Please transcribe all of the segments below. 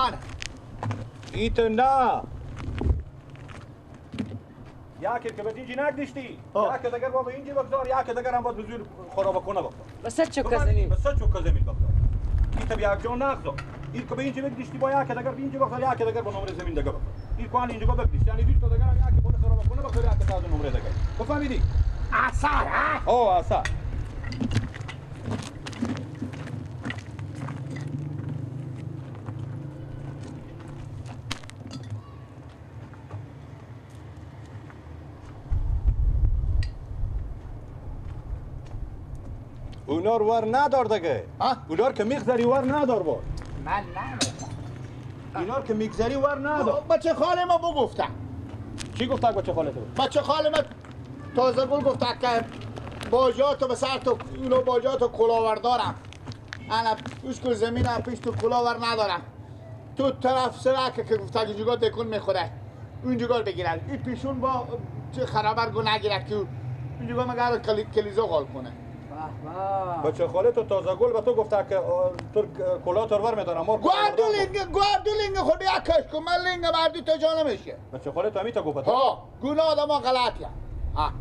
آره ایت نه یکی که به اینجی نگدشتی یکی دگر با به اینجی بگذار یکی دگر هم باید بزور خرابه کنه بگذار بس چوکا زمین بس چوکا زمین بگذار ایت بیا یک جان نگذار این که به اینجی بگدشتی با یکی دگر به اینجی بگذار یکی دگر با نمره زمین دگر بگذار این که اینجا بگدشت یعنی دوست دگر هم یکی باید خرابه کنه بگذار یکی تازه نمره دگر بفهمیدی؟ اثر ها؟ او اثر اونا رو ور ندار دیگه اونا رو که میگذاری ور ندار با من نمیدونم اینا رو که میگذاری ور ندار بچه خاله ما بگفتم چی گفته بچه خاله تو؟ بچه خاله ما تازه گل گفته که باجاتو به سر تو اونو باجاتو کلاوردارم انا اشکل زمین هم پیش تو کلاور ندارم تو طرف سرک که گفته که جگاه دکون میخوره اون جگاه بگیرد این پیشون با چه خرابر گو نگیرد که اون جگاه مگر کلیزا غال کنه بچه خاله تو تازه گل به تو گفته که تو کلا ترور میدارم گوردولینگ خود یک کش کن من لینگ مردی تو جا نمیشه بچه خاله تو همیتا گفته ها گونه آدم ها غلطی ها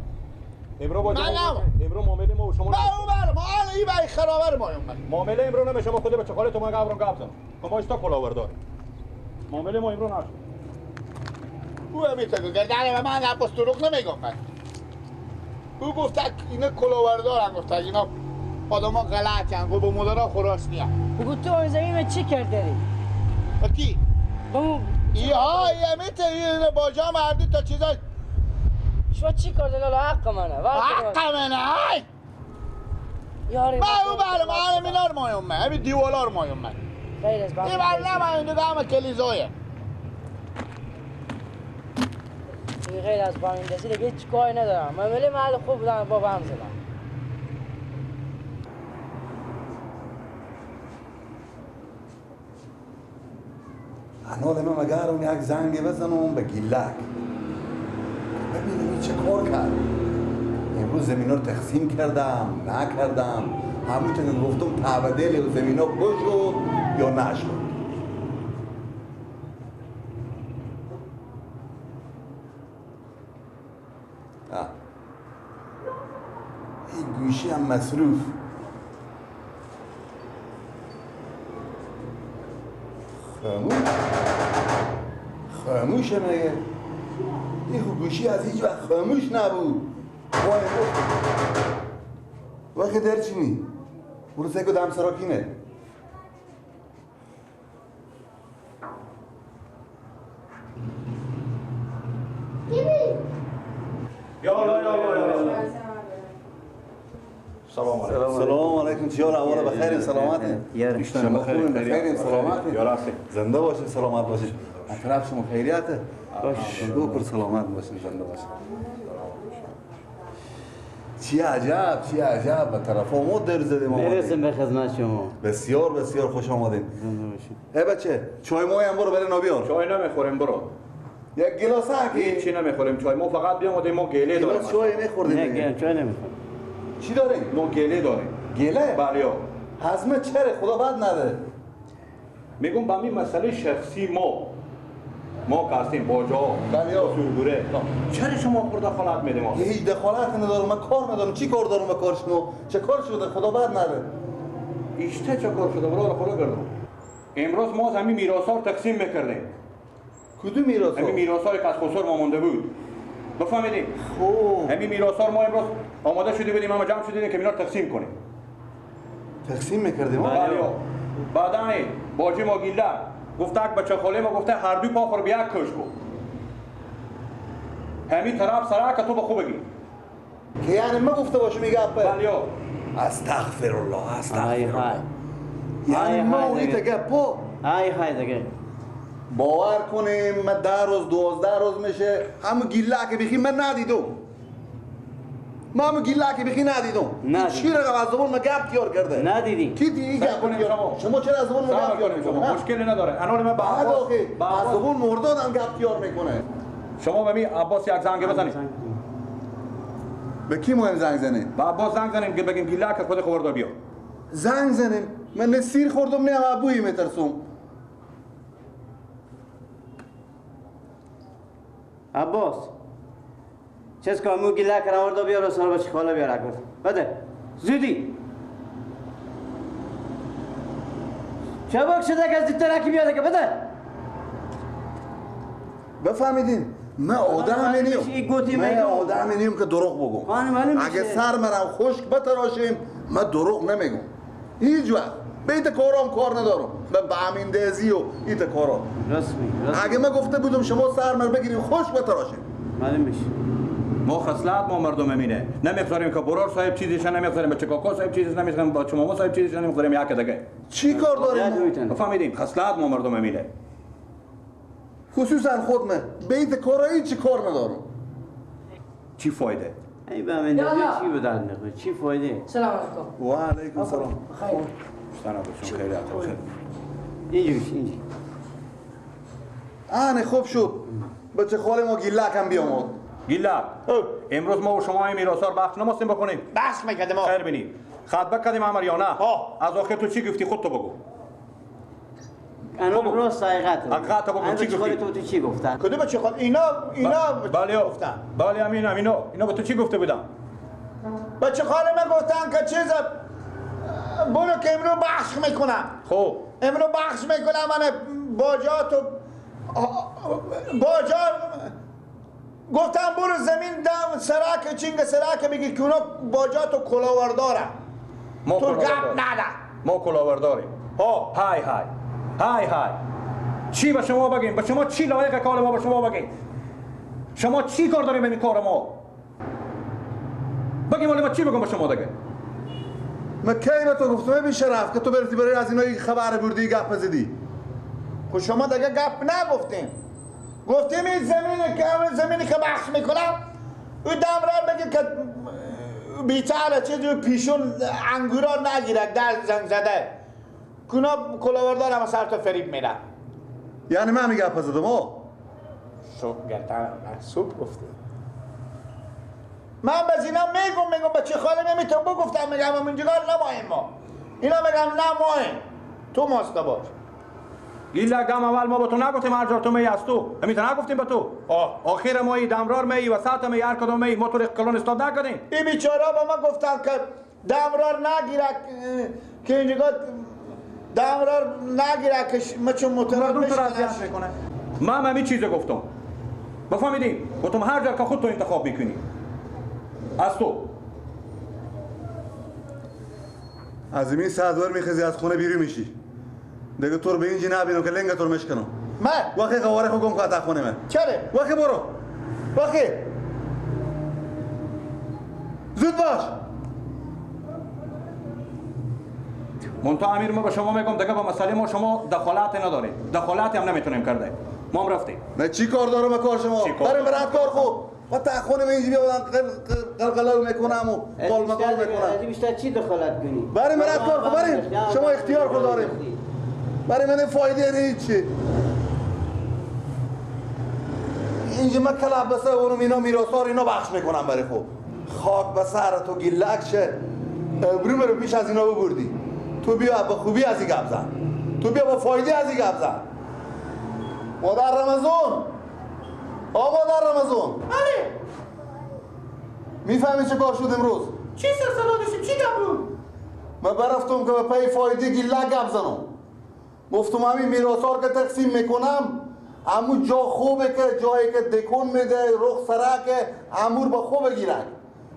امرو با امرو معامله ما و شما ما الان این برای خرابر ما معامله امرو نمیشه ما خود بچه خاله تو ما گابرون گاب زن که ما استا کلاور داریم معامله ما امرو نشه او همیتا که گردن من عباس دروغ نمیگم من او گفته اینا کلاوردارن گفته اینا آدم ها غلطی هن با مدرها خراس نیان بگو تو این زمین چی کرده ری؟ با کی؟ با اون همیتا این باجا مردی تا چیزا شما چی کرده لالا حق منه حق منه های یاری ما او بله من همینار مایم من همین دیوالار مایم من غیر از این بله من این دیگه همه کلیزایه غیر از بامیندازی دیگه هیچ کاری ندارم من ولی محل خوب بودم بابا هم زدم حالا من مگر اون یک زنگ بزنم به گیلک ببینم این چه کار کرد امروز زمین رو تقسیم کردم نکردم همونطور که گفتم تعبدل و زمین ها بشد یا نشد این گوشی هم مصروف خاموشه مگه این گوشی از هیچ وقت خاموش نبود وای که در چینی برو سکو دم سراکینه سلام علیکم چیار احوال بخیر سلامت شما خوبین بخیر سلامت زنده باشین سلامت باشین اطراف شما خیریته شکر سلامت باشین زنده باشین چی عجب به طرف ما در زدیم برسیم به خدمت شما بسیار بسیار خوش آمدین ای بچه چای مای هم برو برین بیار چای نمیخوریم برو یک گلاس هکی چی نمیخوریم چای ما فقط بیامدیم ما گله داریم چای میخوردیم نه چای نمیخوریم چی داریم ما گله داریم گله بله هضمه چره خدا بد نده میگم با این مسئله شخصی ما کاستیم باجا بله سورگوره چرا شما پر دخالت میدیم هیچ دخالت ندارم من کار ندارم چی کار دارم به کار شما چه کار شده خدا بد نده ایشته چه کار شده برای خدا گردم امروز ما همین میراثا رو تقسیم میکردیم کدوم میراثا همین میراثا که از خسر ما مونده بود بفهمیدیم خوب همین میراثا ما امروز آماده شده بودیم اما جمع شدیم که اینا رو تقسیم کنیم تقسیم میکردیم بله بعدا باجی ما گیله گفته که بچه خاله ما گفته هر دو پا خور به یک کش کو همین طرف سرا که تو به خوب بگی که یعنی ما گفته باشم میگه بله استغفر الله های یعنی ما اونی تگه پا های دیگه باور کنیم من 10 روز 12 روز میشه همه گیله که بخی من ندیدم ما همه گیله که بخی ندیدم چی رقم از زبان ما گپ تیار کرده ندیدیم کی دیگه گپ شما چرا از زبان ما گپ تیار میکنه مشکلی نداره الان من بعد از زبان مرداد هم گپ تیار میکنه شما به می عباس یک زنگ بزنید به کی مهم زنگ زنید با عباس زنگ زنیم که بگیم گیله که خود خبردار بیا زنگ زنیم من نه سیر خوردم نه ابوی میترسم عباس چیز که امو گله کرم ورده بیار و سر بچه خاله بیار اکبر بده زودی چه شده که از دیت ترکی بیاده که بده بفهمیدین من آدم نیم که دروغ بگم اگه سر مرم خشک بتراشیم من دروغ نمیگم هیچ وقت به ایت کارام کار ندارم به همین دزی و ایت کارام رسمی اگه من گفته بودم شما سر مر بگیریم خشک بتراشیم معلوم میشه ما خصلت ما مردم امینه نمیگذاریم که برار صاحب چیزیش نمیگذاریم بچه کاکا صاحب چیزیش نمیگذاریم با چماما صاحب چیزیش نمیگذاریم یک دیگه چی کار داریم فهمیدین خصلت ما مردم امینه خصوصا خود من به ایت کارایی چی کار ندارم چی فایده ای به من چی بدن نخواه چی فایده سلام علیکم و علیکم سلام خیر سلام بچون خیلی خیر اینجوریش آنه خوب شد بچه خاله ما گیلک هم بیامد گیلا امروز ما و شما این میراثار بخش نماستیم بکنیم بخش میکردیم خیر بینیم خطبه کردیم امر یا نه از آخر تو چی گفتی خودتو بگو انا راست حقیقت بگو چی گفتی تو چی گفتن کدوم چه خود اینا بله گفتن بله اینا به تو چی گفته بودن بچه خاله من گفتن که چیز برو که امرو بخش میکنم خب امرو بخش میکنم من باجات و باجات گفتم برو زمین دم سراک چینگ سراک بگی که اونا باجات و کلاورداره تو گپ نده ما کلاورداریم های چی به شما بگیم به شما چی لایق کار ما به شما بگیم شما چی کار داریم به این کار ما بگیم ولی ما چی بگم به شما دیگه من کی به تو گفتم بی شرف که تو برسی برای از اینا خبر بردی گپ زدی خب شما دیگه گپ نگفتیم گفتیم این زمینی که بخش میکنم او دمرار بگید که بیچاره چیزی پیشون انگورا نگیرد در زنگ زده کنا کلاوردار هم سر تو فریب میره یعنی من میگه گپ زدم شوب گردن محسوب گفته من به اینا میگم بچه خاله نمیتون بگفتم میگم همینجگار نماییم ما اینا میگم نماییم تو ماستا باش گیلا گم اول ما به تو نگفتیم هر جا تو می از تو همیتا نگفتیم به تو آخر ما دمرار می وسط می هر کدوم می ما تو قلون استاد نکردیم این بیچاره با ما گفتن که دمرار نگیره که اینجا دمرار نگیره که ما چون متراد میکنه من همین چیزو گفتم بفهمیدین گفتم هر جا که خود تو انتخاب میکنی از تو از این ساعتور میخزی از خونه بیرون میشی دیگه تو رو به اینجی نبینم که لنگ تو رو مشکنم من وقتی قواره خو گم که تا خونه من چره وقتی برو وقتی زود باش منتها امیر ما به شما میگم دیگه با مسئله ما شما دخالت ندارید دخالت هم نمیتونیم کرده ما هم رفتیم نه چی کار دارم کار شما بریم برات کار خو و تا خونه من اینجا بیام قلقلال میکنم و قال مقال میکنم از بیشتر چی دخالت کنی بریم برات کار خو بریم شما اختیار خو داریم برای من فایده نیست اینجا من کلاب بسه اونم اینا میراثار اینا بخش میکنم برای خود خاک به سر تو گلک شه برو رو پیش از اینا ببردی تو بیا با خوبی از این گپ زن تو بیا با فایده از این گپ زن مادر رمضان مادر رمضان بله میفهمی چه کار شد امروز چی سر صدا داشتیم چی گپ بود من برفتم که به پای فایده گلک گپ زنم گفتم همین میراثار که تقسیم میکنم امو جا خوبه که جایی که دکون میده رخ سره که امور با خوبه گیرن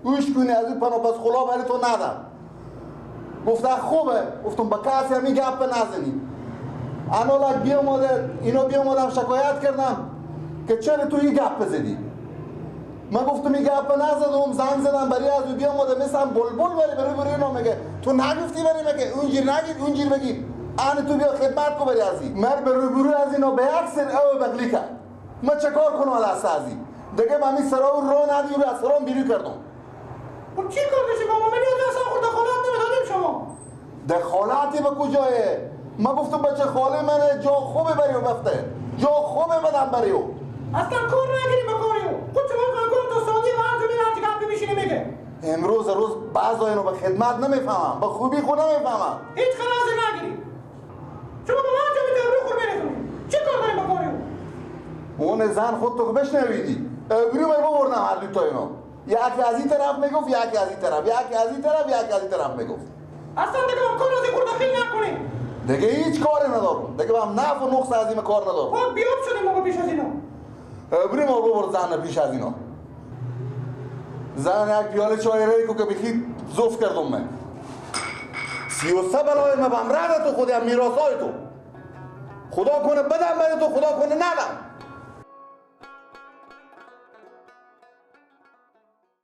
گوش کنی از این پناپس خلا ولی تو ندم گفته خوبه گفتم با کسی همین گپ نزنی انالا اینا بیامدم شکایت کردم که چرا تو این گپ زدی من گفتم این گپ نزدم زنگ زدم برای از او بیامده مثلا بلبل بری اینا میگه تو نگفتی بری میگه اونجیر نگید اونجیر بگید آن تو بیا خدمت کو بری از این من به روبرو از اینا به یک سر او بغلی کرد من چه کار کنم از ازی دیگه من این سرا رو ندی رو از سرام بیرون کردم خب چی کار داشتی بابا من یاد اصلا خود دخالت نمیدادیم شما دخالتی به کجایه من گفتم بچه خاله من جا خوبه بریو بفته جا خوبه بدم بریو اصلا کار نگیریم به کاریو خود شما کار تو سعودی و هر جمعی هر چی گپ میشینی میگه امروز بعضا اینو به خدمت نمیفهمم به خوبی خود نمیفهمم هیچ خلاصی نگیریم شما به من جمعی در رو خور میرسونی چی کار داریم به کاریو اون زن خود تو بشنویدی برو ببردم هر دو تا اینو. یکی از این طرف میگفت، یکی از این طرف، یکی از این طرف، یکی از این طرف میگفت. اصلا دیگه هم کار از این خورده خیلی نکنی. دیگه هیچ کاری ندارم. دیگه هم نفع و نقص از این کار ندارم. خب بیاب شدیم ما پیش از اینا. بریم ما ببر زن پیش از اینا. زن یک پیاله چای ریکو که بخید زوف کردم من. 33 بلای من بهم رد تو خودم میراثای تو. خدا کنه بدم بده تو، خدا کنه ندم.